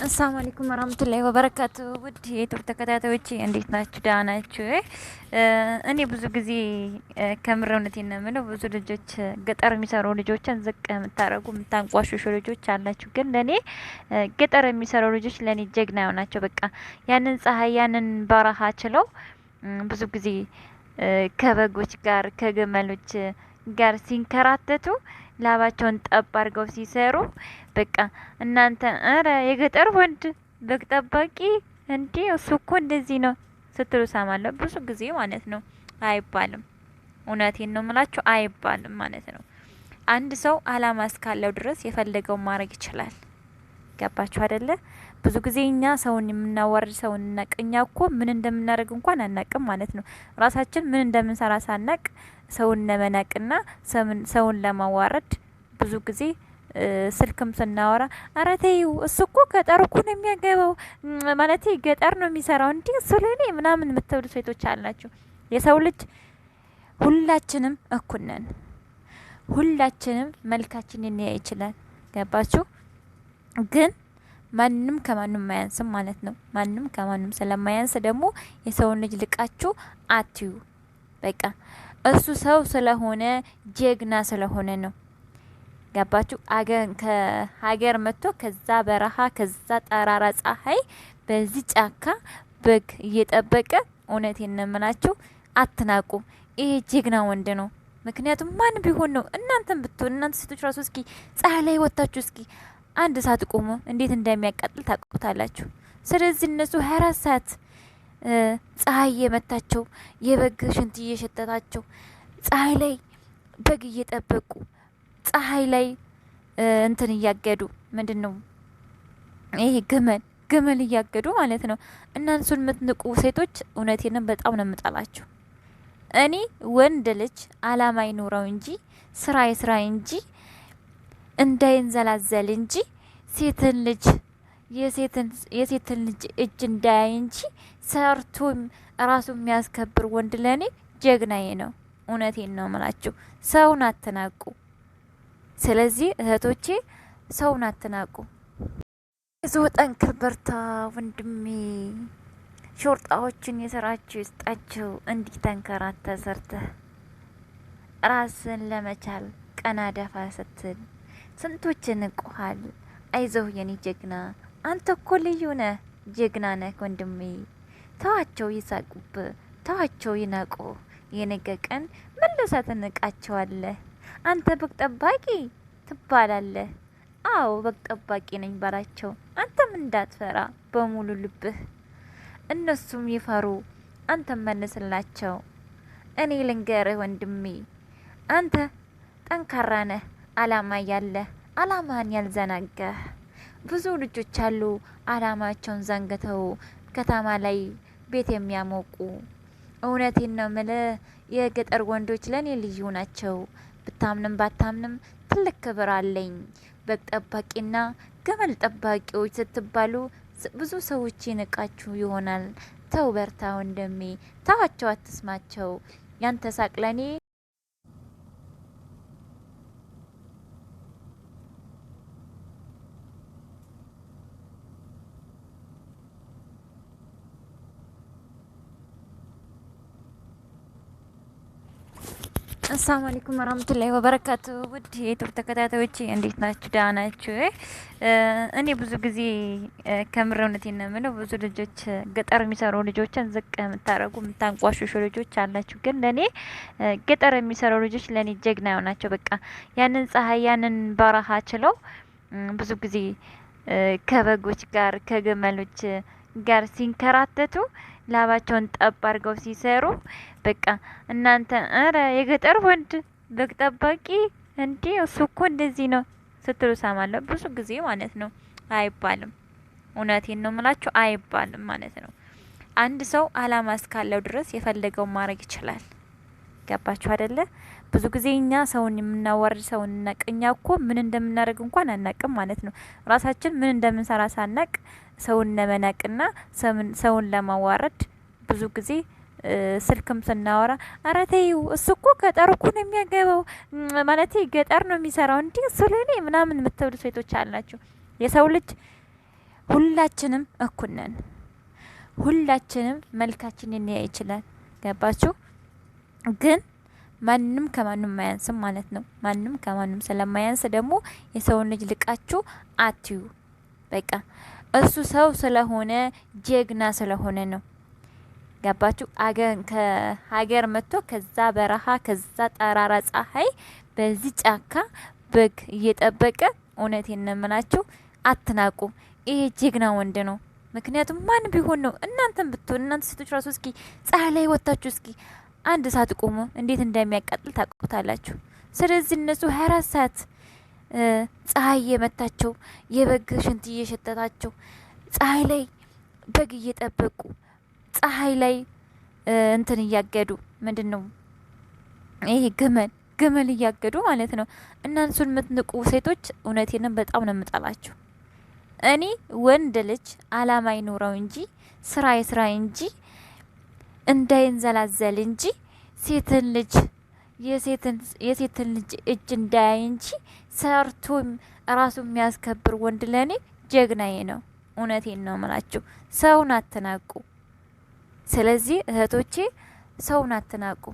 አሰላሙ አለይኩም ወራህመቱላሂ ወበረካቱ። ውድ የዩቲዩብ ተከታታዮች እንዴት ናችሁ? ደህና ናችሁ? እኔ ብዙ ጊዜ ከምር እውነቴን ነው የምለው ብዙ ልጆች ገጠር የሚሰሩ ልጆችን ዝቅ የምታረጉ የምታንቋሽሹ ልጆች አላችሁ። ግን ለኔ ገጠር የሚሰሩ ልጆች ለኔ ጀግና ናቸው። በቃ ያንን ፀሐይ ያንን በረሃ ችለው ብዙ ጊዜ ከበጎች ጋር ከግመሎች ጋር ሲንከራተቱ ላባቸውን ጠብ አድርገው ሲሰሩ በቃ እናንተ እረ የገጠር ወንድ በግ ጠባቂ እንዴ እሱ እኮ እንደዚህ ነው ስትሉ ሰማለሁ ብዙ ጊዜ ማለት ነው። አይባልም። እውነቴን ነው የምላችሁ አይባልም ማለት ነው። አንድ ሰው አላማ እስካለው ድረስ የፈለገውን ማድረግ ይችላል። ገባችሁ አይደለ? ብዙ ጊዜ እኛ ሰውን የምናዋርድ ሰውን እናቀኛ እኮ ምን እንደምናደርግ እንኳን አናቅም ማለት ነው። ራሳችን ምን እንደምንሰራ ሳናቅ ሰውን ለመናቅና ሰውን ለማዋረድ ብዙ ጊዜ ስልክም ስናወራ ኧረ ተይው እሱ እኮ ገጠር እኮ ነው የሚያገባው ማለት ገጠር ነው የሚሰራው እንዴ እሱ ለኔ ምናምን የምትብሉ ሴቶች አላችሁ። የሰው ልጅ ሁላችንም እኩል ነን። ሁላችንም መልካችንን ሊያይ ይችላል። ገባችሁ? ግን ማንም ከማንም ማያንስም ማለት ነው። ማንም ከማንም ስለማያንስ ደግሞ የሰውን ልጅ ልቃችሁ አትዩ። በቃ እሱ ሰው ስለሆነ ጀግና ስለሆነ ነው። ገባችሁ? ከሀገር መጥቶ ከዛ በረሃ ከዛ ጠራራ ፀሐይ በዚህ ጫካ በግ እየጠበቀ እውነቴን ነው የምላችሁ አትናቁ። ይሄ ጀግና ወንድ ነው። ምክንያቱም ማን ቢሆን ነው እናንተም ብትሆን እናንተ ሴቶች ራሱ እስኪ ፀሐይ ላይ ወጣችሁ እስኪ አንድ ሰዓት ቆሞ እንዴት እንደሚያቃጥል ታውቁታላችሁ። ስለዚህ እነሱ 24 ሰዓት ፀሐይ የመታቸው የበግ ሽንት እየሸተታቸው ፀሐይ ላይ በግ እየጠበቁ ፀሐይ ላይ እንትን እያገዱ ምንድነው ይሄ ግመል እያገዱ ማለት ነው። እናንሱን የምትንቁ ሴቶች እውነቴንም በጣም ነው የምጠላችሁ። እኔ ወንድ ልጅ አላማ ይኖረው እንጂ ስራ ይስራ እንጂ እንዳይንዘላዘል እንጂ ሴትን ልጅ የሴትን ልጅ እጅ እንዳያይ እንጂ ሰርቶ ራሱ የሚያስከብር ወንድ ለኔ ጀግናዬ ነው። እውነቴን ነው የምላችሁ። ሰውን አትናቁ። ስለዚህ እህቶቼ ሰውን አትናቁ። እዞ ጠንክር በርታ ወንድሜ። ሾርጣዎችን የሰራችሁ ይስጣችሁ። እንዲህ ተንከራተ ሰርተህ ራስን ለመቻል ቀና ደፋ ስትል ስንቶች ንቁሃል። አይዞህ የኔ ጀግና፣ አንተ እኮ ልዩ ነህ፣ ጀግና ነህ ወንድሜ። ተዋቸው ይሳቁብ፣ ተዋቸው ይናቁ። የነገ ቀን መልሰህ ትንቃቸዋለህ። አንተ በግ ጠባቂ ትባላለህ። አዎ በግ ጠባቂ ነኝ ባላቸው። አንተም እንዳትፈራ በሙሉ ልብህ። እነሱም ይፈሩ፣ አንተም መልስላቸው። እኔ ልንገርህ ወንድሜ፣ አንተ ጠንካራ ነህ። አላማ ያለህ አላማን ያልዘናጋህ ብዙ ልጆች አሉ። አላማቸውን ዘንግተው ከተማ ላይ ቤት የሚያሞቁ። እውነቴን ነው ምልህ የገጠር ወንዶች ለኔ ልዩ ናቸው። ብታምንም ባታምንም ትልቅ ክብር አለኝ። በግ ጠባቂና ግመል ጠባቂዎች ስትባሉ ብዙ ሰዎች ይንቃችሁ ይሆናል። ተው በርታ ወንድሜ፣ ተዋቸው፣ አትስማቸው። ያንተ ሳቅ ለኔ አሰላሙ አለይኩም ወራህመቱላሂ ወበረካቱ። ውድ የዩቲዩብ ተከታታዮች እንዴት ናችሁ? ደህና ናችሁ? እኔ ብዙ ጊዜ ከምር እውነቴን ነው የምለው ብዙ ልጆች ገጠር የሚሰሩ ልጆችን ዝቅ የምታረጉ የምታንቋሽሹ ልጆች አላችሁ። ግን ለኔ ገጠር የሚሰሩ ልጆች ለኔ ጀግና ናቸው። በቃ ያንን ፀሐይ ያንን በረሃ ችለው ብዙ ጊዜ ከበጎች ጋር ከግመሎች ጋር ሲንከራተቱ ላባቸውን ጠብ አድርገው ሲሰሩ በቃ እናንተ እረ የገጠር ወንድ በግ ጠባቂ እንዴ እሱ እኮ እንደዚህ ነው ስትሉ ሰማለሁ ብዙ ጊዜ ማለት ነው። አይባልም። እውነቴን ነው የምላችሁ አይባልም ማለት ነው። አንድ ሰው አላማ እስካለው ድረስ የፈለገውን ማድረግ ይችላል። ገባችሁ አይደለ? ብዙ ጊዜ እኛ ሰውን የምናዋርድ ሰውን እናቀኛ እኮ ምን እንደምናደርግ እንኳን አናቅም ማለት ነው። ራሳችን ምን እንደምንሰራ ሳናቅ ሰውን ለመናቅና ሰውን ለማዋረድ ብዙ ጊዜ ስልክም ስናወራ ኧረ ተይው እሱ እኮ ገጠር እኮ ነው የሚያገባው ማለት ገጠር ነው የሚሰራው እንዴ እሱ ለኔ ምናምን የምትብሉ ሴቶች አላችሁ። የሰው ልጅ ሁላችንም እኩል ነን። ሁላችንም መልካችንን ሊያይ ይችላል። ገባችሁ? ግን ማንም ከማንም አያንስም ማለት ነው። ማንም ከማንም ስለማያንስ ደግሞ የሰውን ልጅ ልቃችሁ አትዩ። በቃ እሱ ሰው ስለሆነ ጀግና ስለሆነ ነው። ገባችሁ? ከሀገር መጥቶ ከዛ በረሃ ከዛ ጠራራ ፀሐይ በዚህ ጫካ በግ እየጠበቀ እውነቴን ነው የምላችሁ፣ አትናቁ። ይሄ ጀግና ወንድ ነው። ምክንያቱም ማን ቢሆን ነው እናንተም ብትሆን እናንተ ሴቶች ራሱ እስኪ ፀሐይ ላይ ወጣችሁ እስኪ አንድ ሰዓት ቆሞ እንዴት እንደሚያቃጥል ታውቁታላችሁ። ስለዚህ እነሱ 24 ሰዓት ፀሐይ እየመታቸው የበግ ሽንት እየሸተታቸው ፀሐይ ላይ በግ እየጠበቁ ፀሐይ ላይ እንትን እያገዱ ምንድን ነው ይሄ ግመል እያገዱ ማለት ነው። እናንሱን የምትንቁ ሴቶች እውነቴንም በጣም ነው የምጠላችሁ። እኔ ወንድ ልጅ አላማ ይኖረው እንጂ ስራ ይስራ እንጂ እንዳይንዘላዘል እንጂ ሴትን ልጅ የሴትን ልጅ እጅ እንዳያይ እንጂ ሰርቶ ራሱ የሚያስከብር ወንድ ለኔ ጀግናዬ ነው። እውነቴን ነው የምላችሁ። ሰውን አትናቁ። ስለዚህ እህቶቼ ሰውን አትናቁ።